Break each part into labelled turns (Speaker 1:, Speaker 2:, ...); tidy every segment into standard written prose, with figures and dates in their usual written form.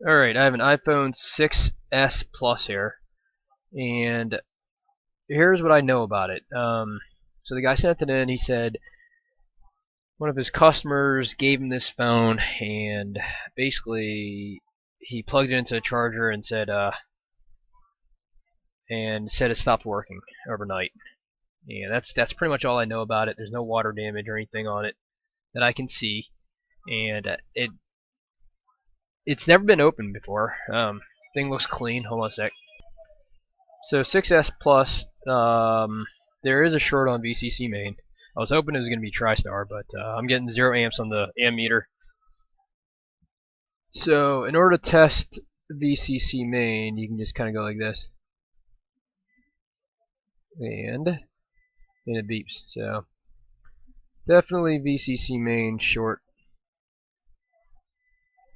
Speaker 1: Alright, I have an iPhone 6s Plus here, and here's what I know about it. So the guy sent it in. He said one of his customers gave him this phone, and basically he plugged it into a charger and said it stopped working overnight. And that's pretty much all I know about it. There's no water damage or anything on it that I can see, and it's never been opened before. Thing looks clean. Hold on a sec. So 6S Plus, there is a short on VCC main. I was hoping it was going to be TriStar, but I'm getting 0 amps on the ammeter. So in order to test VCC main, you can just kind of go like this, and it beeps. So definitely VCC main short.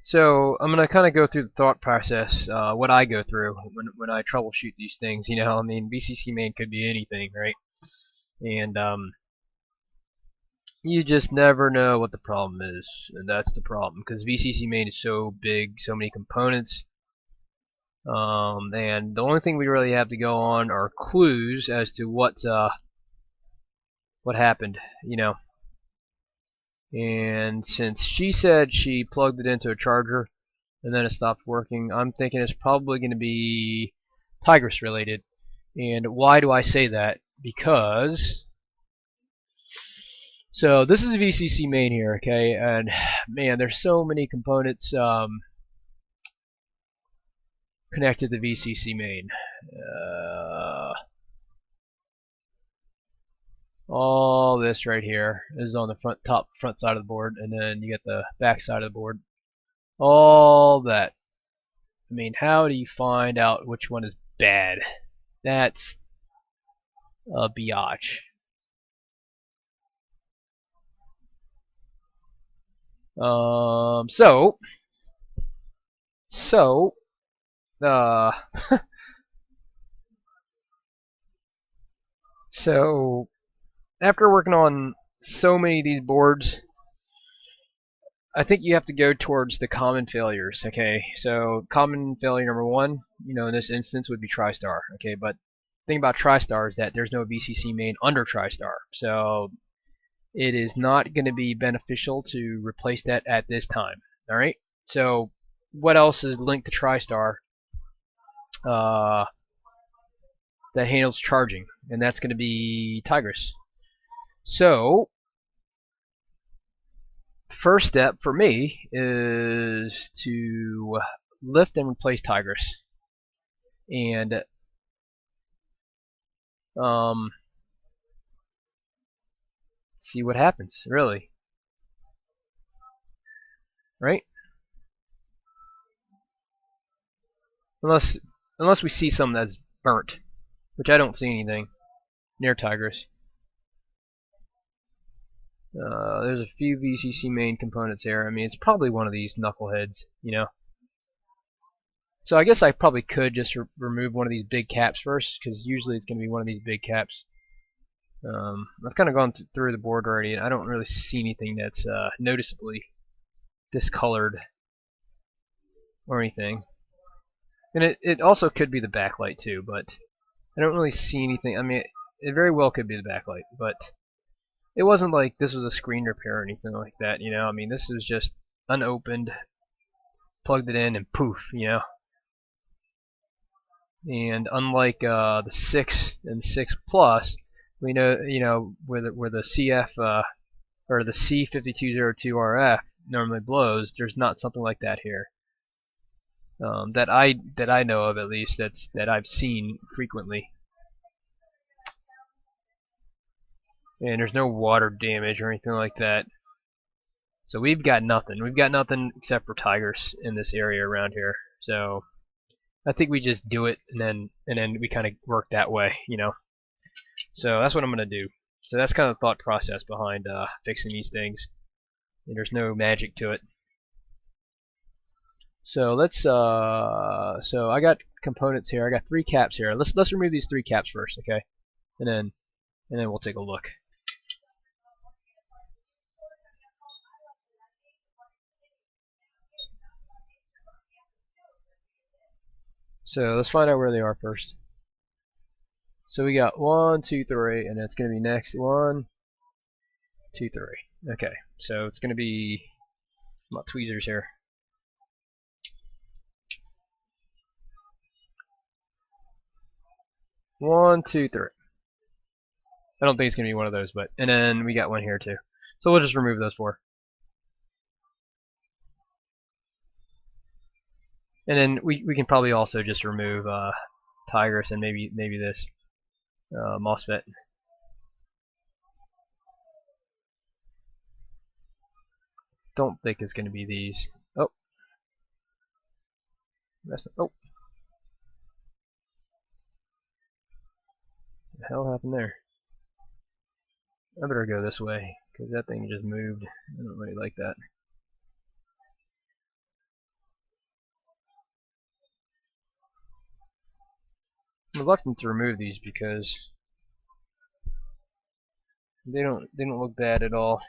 Speaker 1: So I'm gonna kind of go through the thought process, what I go through when I troubleshoot these things. You know, I mean, VCC main could be anything, right? And you just never know what the problem is, and that's the problem, because VCC main is so big, so many components, and the only thing we really have to go on are clues as to what happened, you know. And since she said she plugged it into a charger and then it stopped working, I'm thinking it's probably going to be Tigris related. And why do I say that? Because so this is VCC main here, okay, and man, there's so many components connected to VCC main. All this right here is on the front side of the board, and then you get the back side of the board. All that. I mean, how do you find out which one is bad? That's a biatch. So, uh, so after working on so many of these boards, I think you have to go towards the common failures. Okay, so common failure number one, you know, in this instance would be TriStar. Okay, but the thing about TriStar is that there's no VCC main under TriStar, so it is not going to be beneficial to replace that at this time. All right. So what else is linked to TriStar that handles charging? And that's going to be Tigris. So first step for me is to lift and replace Tigris, and see what happens. Really, right? Unless we see something that's burnt, which I don't see anything near Tigris. There's a few VCC main components here. I mean, it's probably one of these knuckleheads, you know. So I guess I probably could just remove one of these big caps first, because usually it's going to be one of these big caps. I've kind of gone through the board already, and I don't really see anything that's noticeably discolored or anything. And it also could be the backlight too, but I don't really see anything. I mean, it very well could be the backlight, but it wasn't like this was a screen repair or anything like that, you know. I mean, this is just unopened, plugged it in, and poof, you know. And unlike the 6 and 6 Plus, we know, you know, where the CF or the C5202RF normally blows, there's not something like that here. That I know of, at least, that I've seen frequently. And there's no water damage or anything like that. So we've got nothing. We've got nothing except for tigers in this area around here. So I think we just do it, and then we kind of work that way, you know. So that's what I'm gonna do. So that's kind of the thought process behind fixing these things. And there's no magic to it. So let's so I got components here. I got 3 caps here. Let's remove these 3 caps first, okay? And then we'll take a look. So let's find out where they are first. So we got 1, 2, 3, and it's going to be next 1, 2, 3. Okay, so it's going to be my tweezers here. One, two, three. I don't think it's going to be one of those, but and then we got one here too. So we'll just remove those 4. And then we can probably also just remove Tigris and maybe this MOSFET. Don't think it's going to be these. Oh, that's oh. What the hell happened there? I better go this way because that thing just moved. I don't really like that. I'm reluctant to remove these because they don't look bad at all.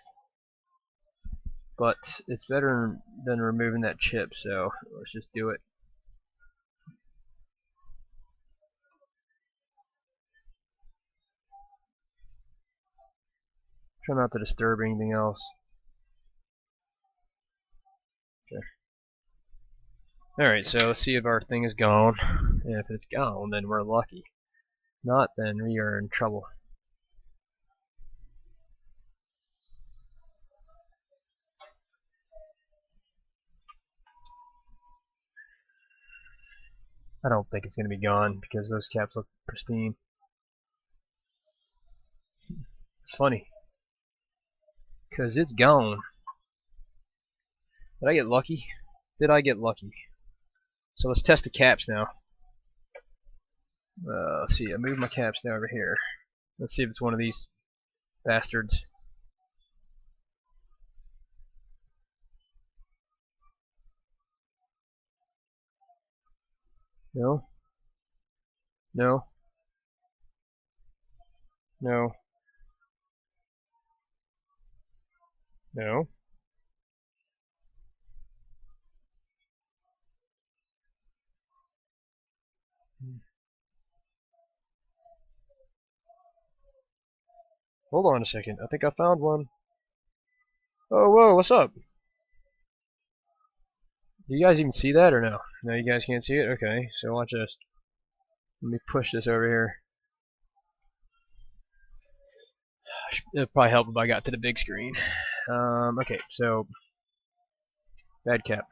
Speaker 1: But it's better than removing that chip, so let's just do it. Try not to disturb anything else. Okay. Alright, so let's see if our thing is gone. And if it's gone, then we're lucky. Not, then we are in trouble. I don't think it's going to be gone because those caps look pristine. It's funny because it's gone. Did I get lucky? Did I get lucky? So let's test the caps now. Let's see, I moved my caps down over here. Let's see if it's one of these bastards. No. No. No. No. Hold on a second. I think I found one. Oh, whoa, what's up? Do you guys even see that or no? No, you guys can't see it? Okay, so watch this. Let me push this over here. It'll probably help if I got to the big screen. Okay, so bad cap.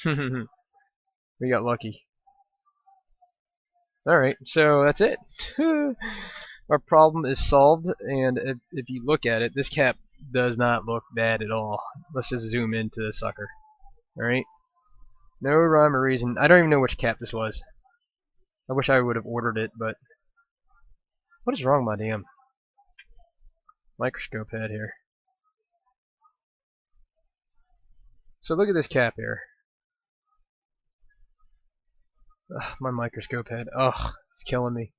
Speaker 1: We got lucky. Alright, so that's it. Our problem is solved, and if you look at it, this cap does not look bad at all. Let's just zoom into the sucker. Alright? No rhyme or reason. I don't even know which cap this was. I wish I would have ordered it, but what is wrong with my damn microscope head here? So look at this cap here. Ugh, my microscope head. Ugh, it's killing me.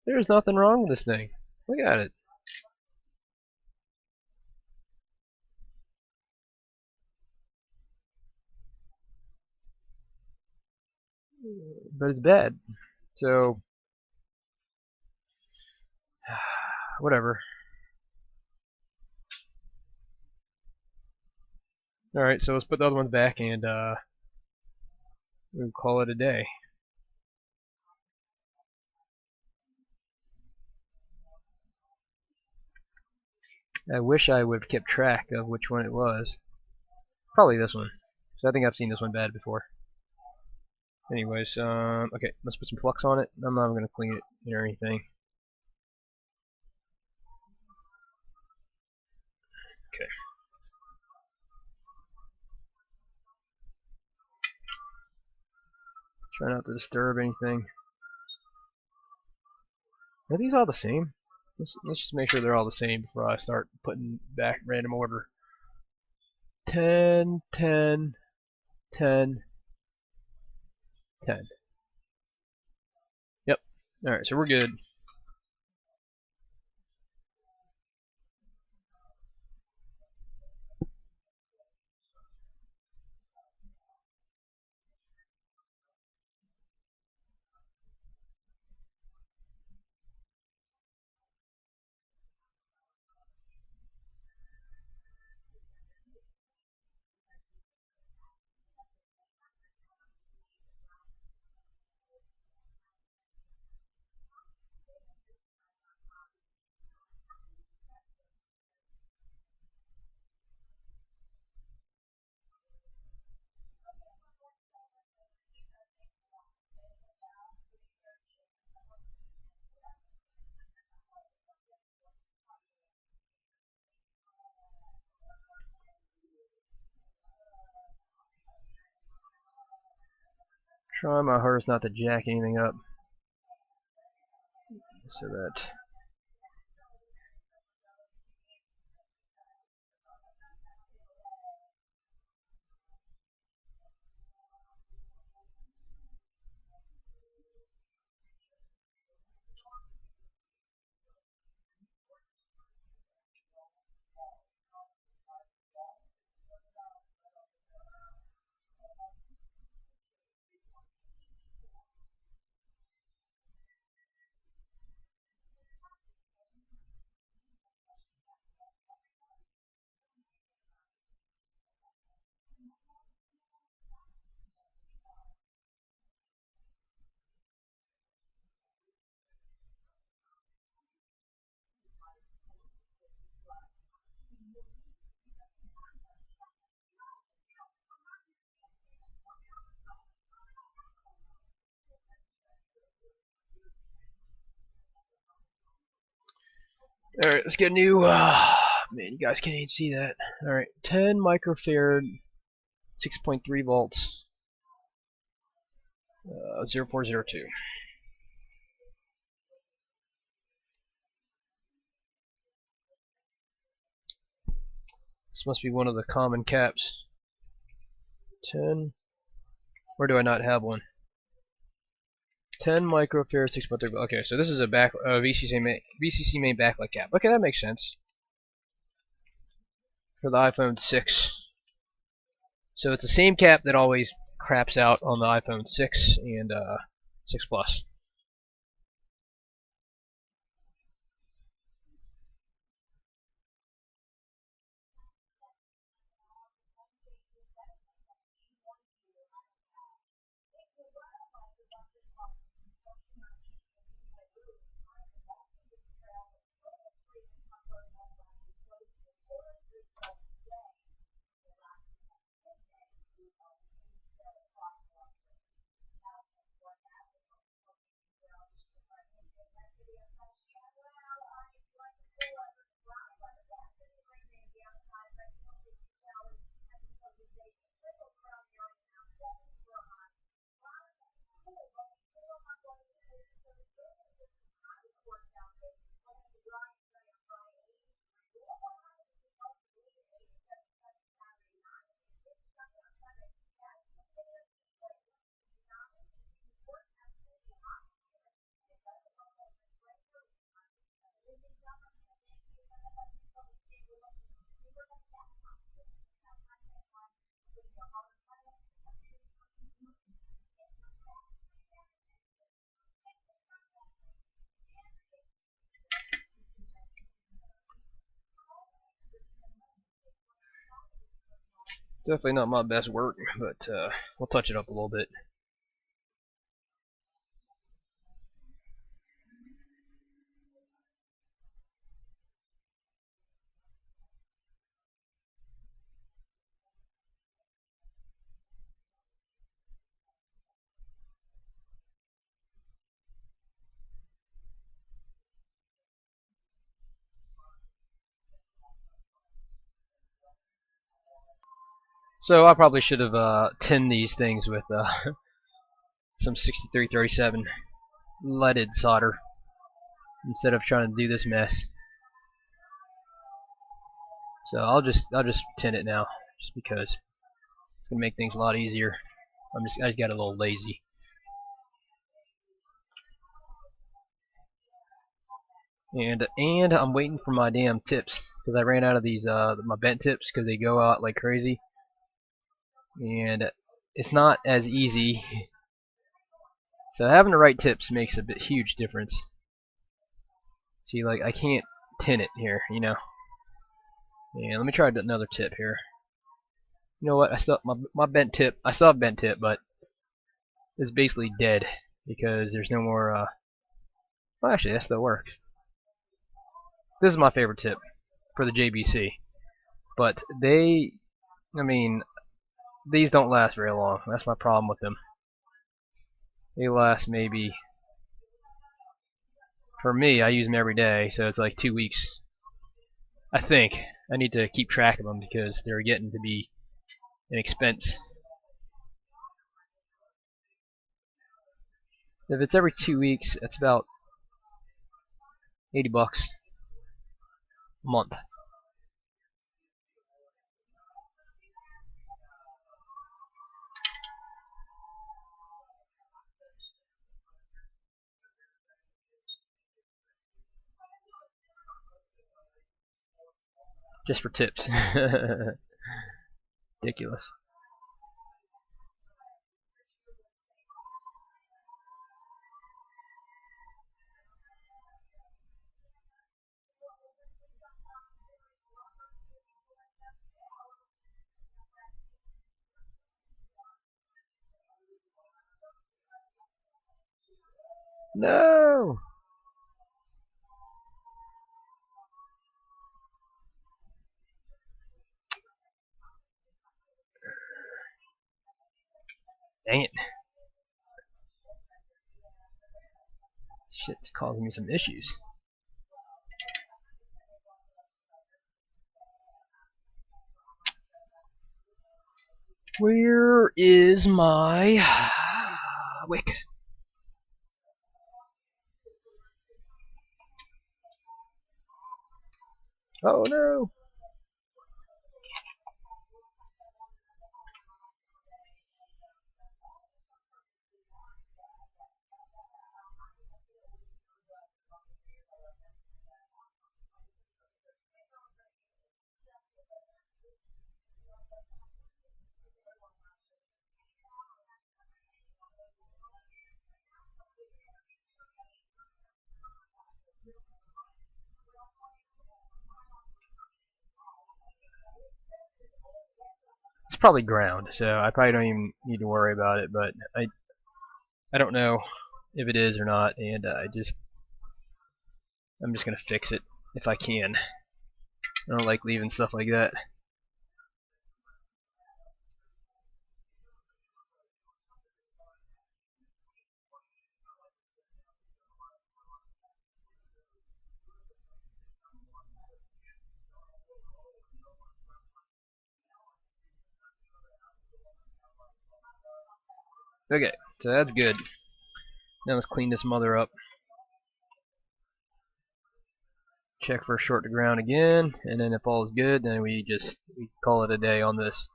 Speaker 1: There's nothing wrong with this thing. Look at it. But it's bad. So, whatever. Alright, so let's put the other ones back and we'll call it a day. I wish I would have kept track of which one it was. Probably this one. So I think I've seen this one bad before. Anyways, okay, let's put some flux on it. I'm not even going to clean it or anything. Okay. Try not to disturb anything. Are these all the same? Let's just make sure they're all the same before I start putting back random order. 10, 10, 10, 10. Yep. Alright, so we're good. Try my hardest not to jack anything up. So that alright, let's get a new man, you guys can't even see that. Alright, 10 microfarad, 6.3 volts, 0402. This must be one of the common caps. 10. Where do I not have one? 10 microfarad, 6.3. Okay, so this is a VCC main backlight cap. Okay, that makes sense. For the iPhone 6. So it's the same cap that always craps out on the iPhone 6 and 6 Plus. Definitely not my best work, but we'll touch it up a little bit. So I probably should have tinned these things with some 6337 leaded solder instead of trying to do this mess. So I'll just tin it now, just because it's gonna make things a lot easier. I just got a little lazy. And I'm waiting for my damn tips because I ran out of these my bent tips because they go out like crazy, and it's not as easy. So having the right tips makes a huge difference. See, like I can't tin it here, you know. And let me try another tip here. You know what? I still my bent tip. I still have bent tip, but it's basically dead because there's no more. Well, actually, that still works. This is my favorite tip for the JBC, but I mean, these don't last very long. That's my problem with them. They last maybe, for me, I use them every day, so it's like 2 weeks. I think I need to keep track of them because they're getting to be an expense. If it's every 2 weeks, it's about $80 a month. Just for tips. Ridiculous. No! Dang it. Shit's causing me some issues. Where is my wick? Oh no! It's probably ground, so I probably don't even need to worry about it, but I don't know if it is or not, and I'm just gonna fix it if I can. I don't like leaving stuff like that. Okay, so that's good. Now let's clean this mother up. Check for short to ground again, and then if all is good, then we call it a day on this,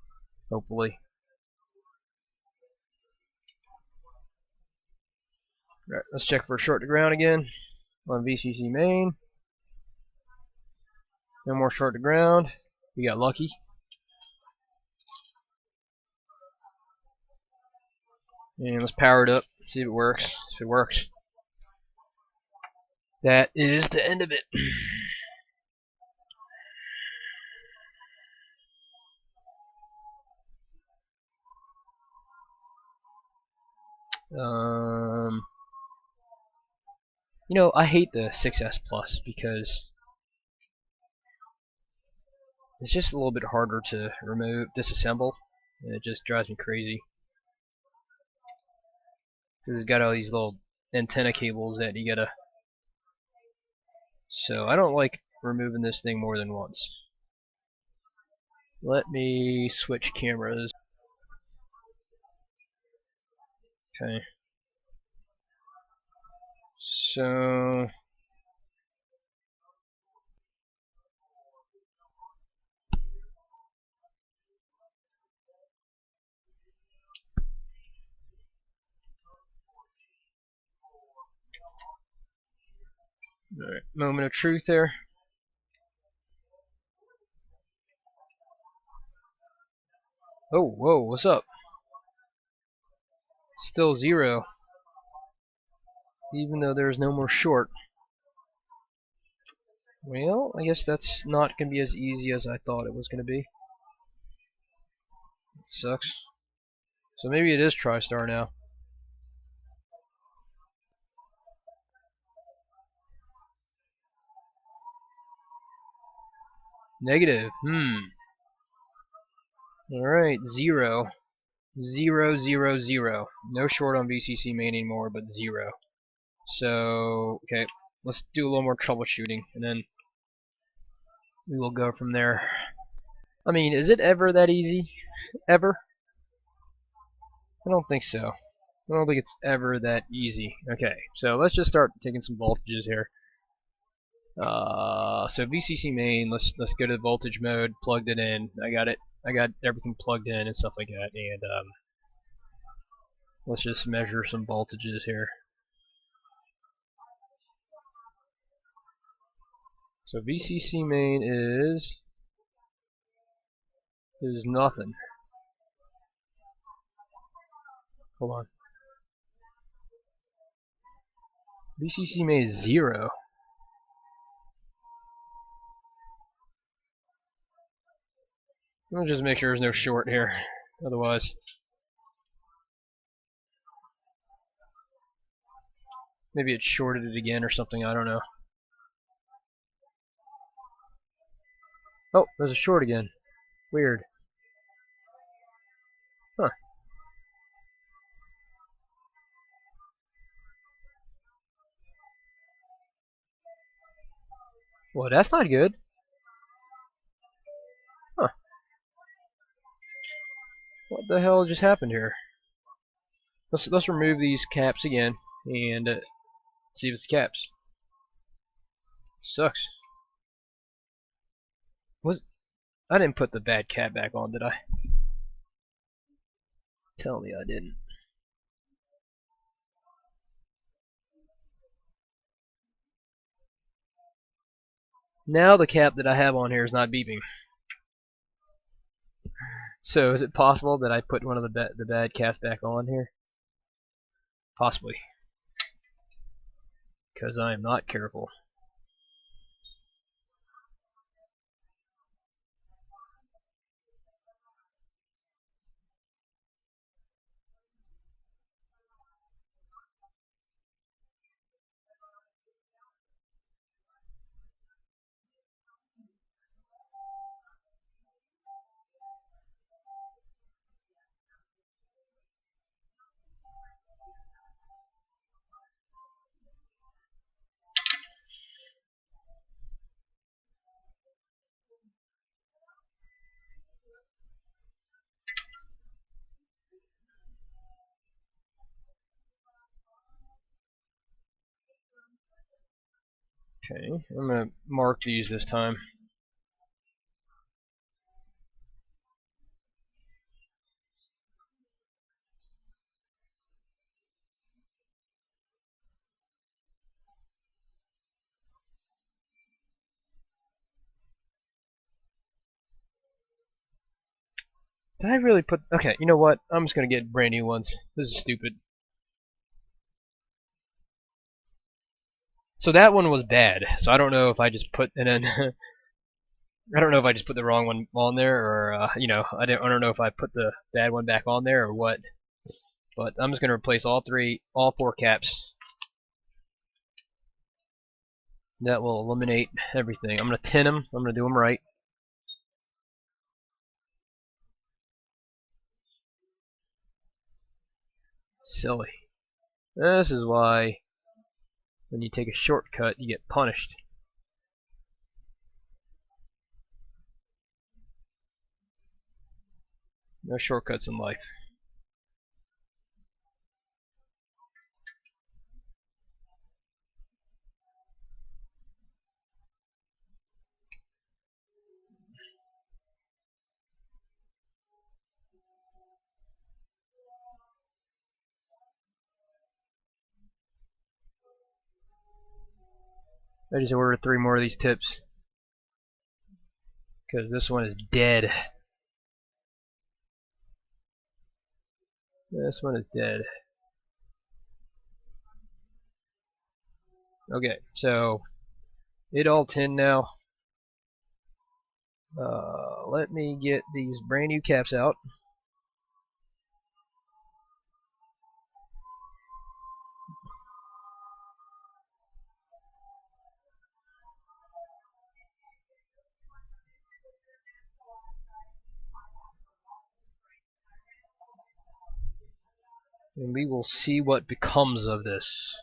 Speaker 1: hopefully. Right, let's check for short to ground again on VCC main. No more short to ground. We got lucky. And let's power it up, see if it works. If it works, that is the end of it. You know, I hate the 6S Plus because it's just a little bit harder to disassemble, and it just drives me crazy. Because it's got all these little antenna cables that you gotta. So I don't like removing this thing more than once. Let me switch cameras. Okay. So alright, moment of truth there. Oh, whoa, what's up? Still 0. Even though there's no more short. Well, I guess that's not going to be as easy as I thought it was going to be. It sucks. So maybe it is TriStar now. Negative. Alright, 0. 0, 0, 0. No short on VCC main anymore, but 0. So, okay, let's do a little more troubleshooting, and then we will go from there. I mean, is it ever that easy? Ever? I don't think so. I don't think it's ever that easy. Okay, so let's just start taking some voltages here. So VCC main, let's go to the voltage mode, plugged it in. I got it. I got everything plugged in and stuff like that. And let's just measure some voltages here. So VCC main is nothing. Hold on. VCC main is 0. Let me just make sure there's no short here. Otherwise, maybe it shorted it again or something. I don't know. Oh, there's a short again. Weird. Huh. Well, that's not good. Huh. What the hell just happened here? Let's remove these caps again and see if it's caps. Sucks. I didn't put the bad cap back on, did I? Tell me I didn't. Now the cap that I have on here is not beeping. So is it possible that I put one of the bad caps back on here? Possibly. Because I am not careful. Okay, I'm going to mark these this time. Did I really put... Okay, you know what? I'm just going to get brand new ones. This is stupid. So that one was bad. So I don't know if I just put... And then... I don't know if I just put the wrong one on there, or you know, I don't know if I put the bad one back on there or what. But I'm just gonna replace all 4 caps. That will eliminate everything. I'm gonna tin them. I'm gonna do them right. Silly. This is why when you take a shortcut, you get punished. No shortcuts in life. I just ordered 3 more of these tips because this one is dead. This one is dead. Okay, so it all tin now. Let me get these brand new caps out. And we will see what becomes of this.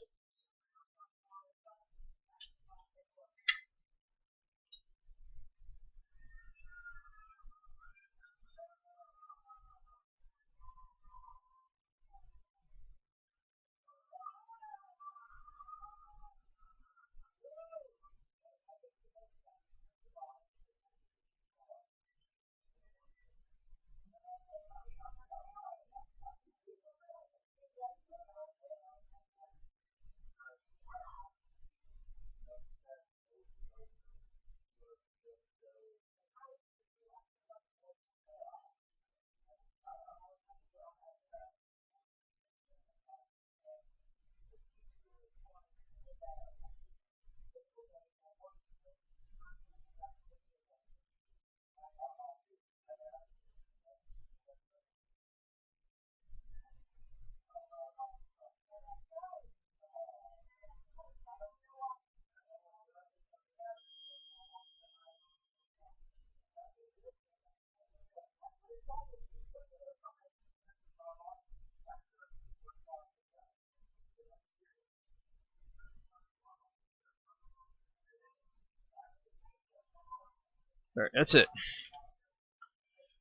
Speaker 1: Alright, that's it.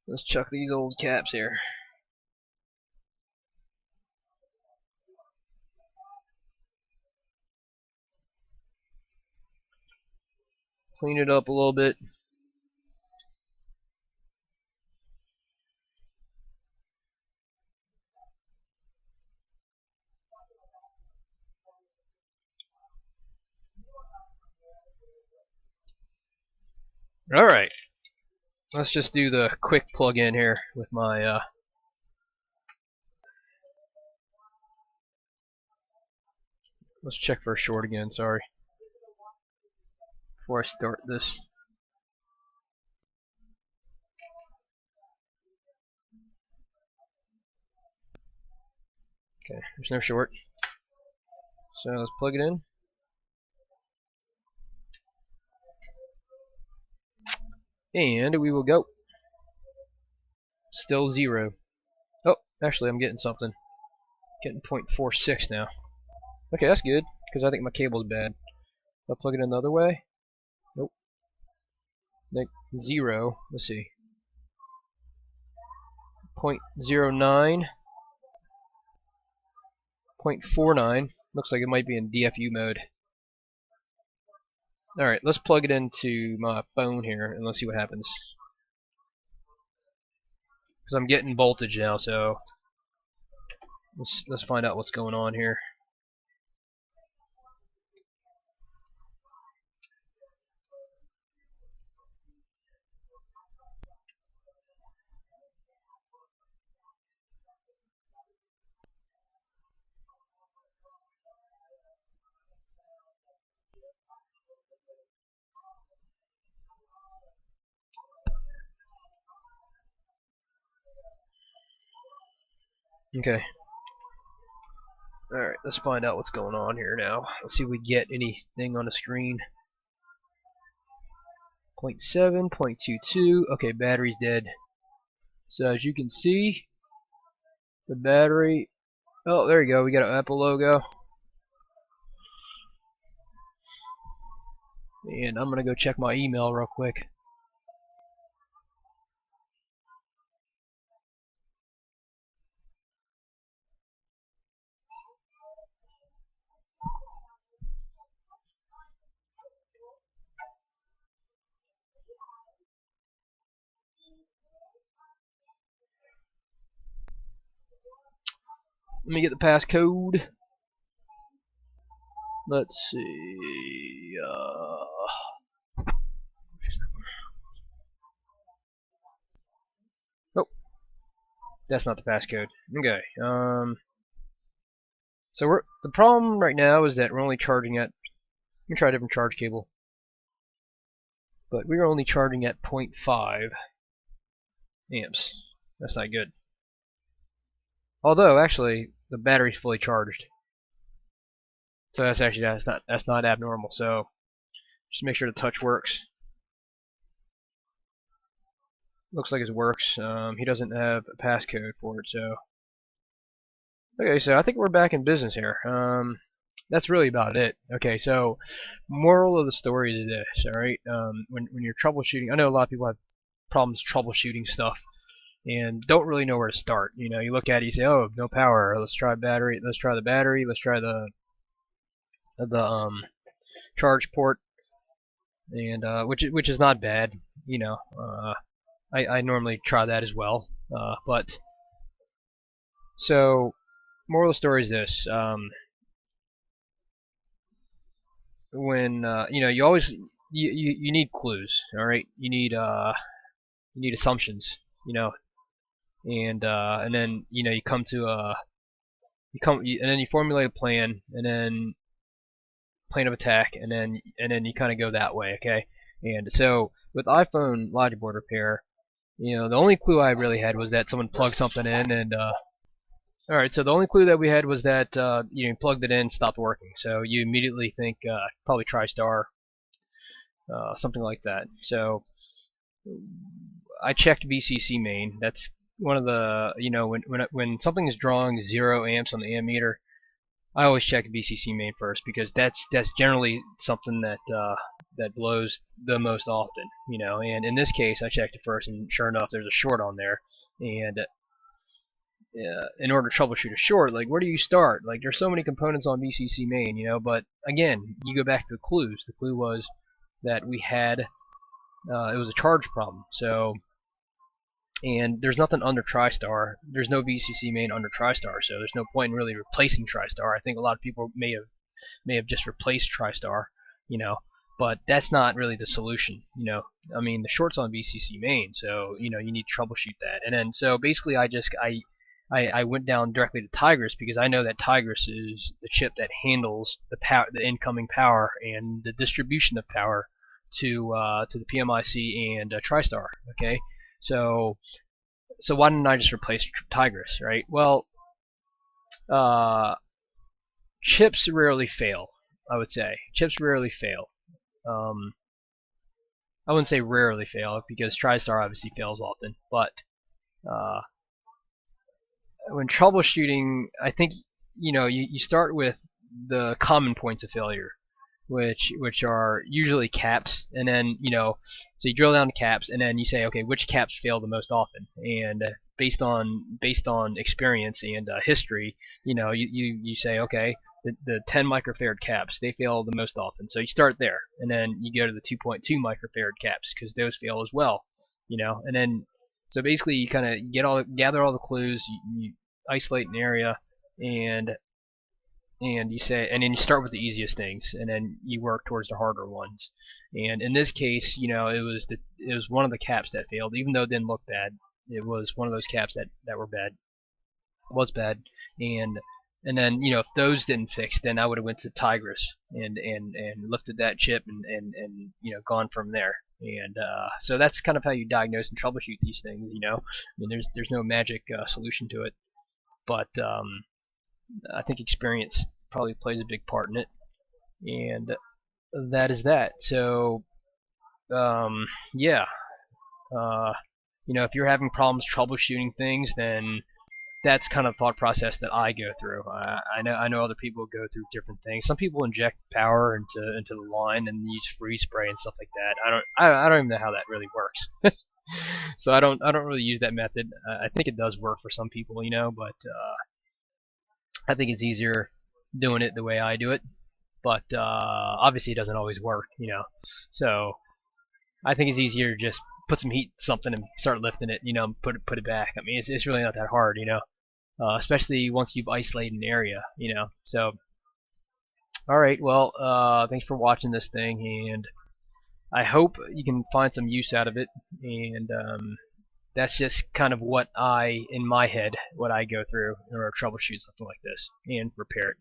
Speaker 1: Let's chuck these old caps here. Clean it up a little bit. Alright. Let's just do the quick plug-in here with my let's check for a short again, sorry. Before I start this. Okay, there's no short. So let's plug it in. And we will go. Still 0. Oh, actually I'm getting something. Getting 0.46 now. Okay, that's good, because I think my cable's bad. I'll plug it in the other way. Nope. Like 0. Let's see. 0.09. 0.49. Looks like it might be in DFU mode. Alright, let's plug it into my phone here and let's see what happens. Because I'm getting voltage now, so let's find out what's going on here. Okay. Alright, let's find out what's going on here now. Let's see if we get anything on the screen. 0.7, 0.22. Okay, battery's dead. So as you can see, the battery... Oh, there you go. We got an Apple logo. And I'm going to go check my email real quick. Let me get the passcode. Let's see. Oh, that's not the passcode. Okay. So the problem right now is that we're only charging at. Let me try a different charge cable. But we're only charging at 0.5 amps. That's not good. Although actually the battery's fully charged. So that's not abnormal. So just make sure the touch works. Looks like it works. He doesn't have a passcode for it, so okay. So I think we're back in business here. That's really about it. Okay, so moral of the story is this. All right, when you're troubleshooting, I know a lot of people have problems troubleshooting stuff and don't really know where to start. You know, you look at it, you say, oh, no power. Let's try battery. Let's try the battery. Let's try the charge port, and which is not bad. You know, I normally try that as well. But so moral of the story is this. When you know, you always you need clues. All right, you need assumptions. You know, and then you know you come to and then you formulate a plan, and then plan of attack, and then you kind of go that way. Okay, And so with iPhone logic board repair, the only clue I really had was that someone plugged something in, and all right, so the only clue that we had was that you plugged it in, stopped working. So you immediately think probably TriStar, something like that. So I checked VCC main. That's one of the when something is drawing 0 amps on the ammeter, I always check VCC main first, because that's generally something that that blows the most often. And in this case, I checked it first, and sure enough, there's a short on there. And in order to troubleshoot a short, like, where do you start? Like, there's so many components on VCC main, but again, you go back to the clues. The clue was that we had it was a charge problem. So, and there's nothing under TriStar. There's no VCC main under TriStar, so there's no point in really replacing TriStar. I think a lot of people may have just replaced TriStar, but that's not really the solution. I mean, the short's on VCC main, so you need to troubleshoot that. And then so basically, I went down directly to Tigris, because I know that Tigris is the chip that handles the incoming power and the distribution of power to the PMIC and TriStar. Okay, so why didn't I just replace Tigris, right? Well, chips rarely fail. I would say chips rarely fail. I wouldn't say rarely fail, because TriStar obviously fails often, but when troubleshooting, I think you start with the common points of failure, which are usually caps, and then so you drill down to caps, and then you say, okay, which caps fail the most often, and based on experience and history, you say, okay, the 10 microfarad caps, they fail the most often, so you start there, and then you go to the 2.2 microfarad caps, because those fail as well, and then so basically you kind of gather all the clues, you isolate an area, and you say, and then you start with the easiest things, and then you work towards the harder ones. And in this case, it was one of the caps that failed, even though it didn't look bad. It was one of those caps that were bad, was bad, and then if those didn't fix, then I would have went to Tigris and lifted that chip and gone from there. And so that's kind of how you diagnose and troubleshoot these things. I mean, there's no magic solution to it, but I think experience probably plays a big part in it, and that is that. So, yeah, if you're having problems troubleshooting things, then that's kind of the thought process that I go through. I know other people go through different things. Some people inject power into the line and use freeze spray and stuff like that. I don't even know how that really works. So I don't really use that method. I think it does work for some people, but I think it's easier doing it the way I do it. But obviously it doesn't always work, So I think it's easier to just put some heat to something and start lifting it, and put it back. I mean, it's really not that hard, especially once you've isolated an area, So, all right, well, thanks for watching this thing, and I hope you can find some use out of it. And that's just kind of what in my head, what I go through in order to troubleshoot something like this and repair it.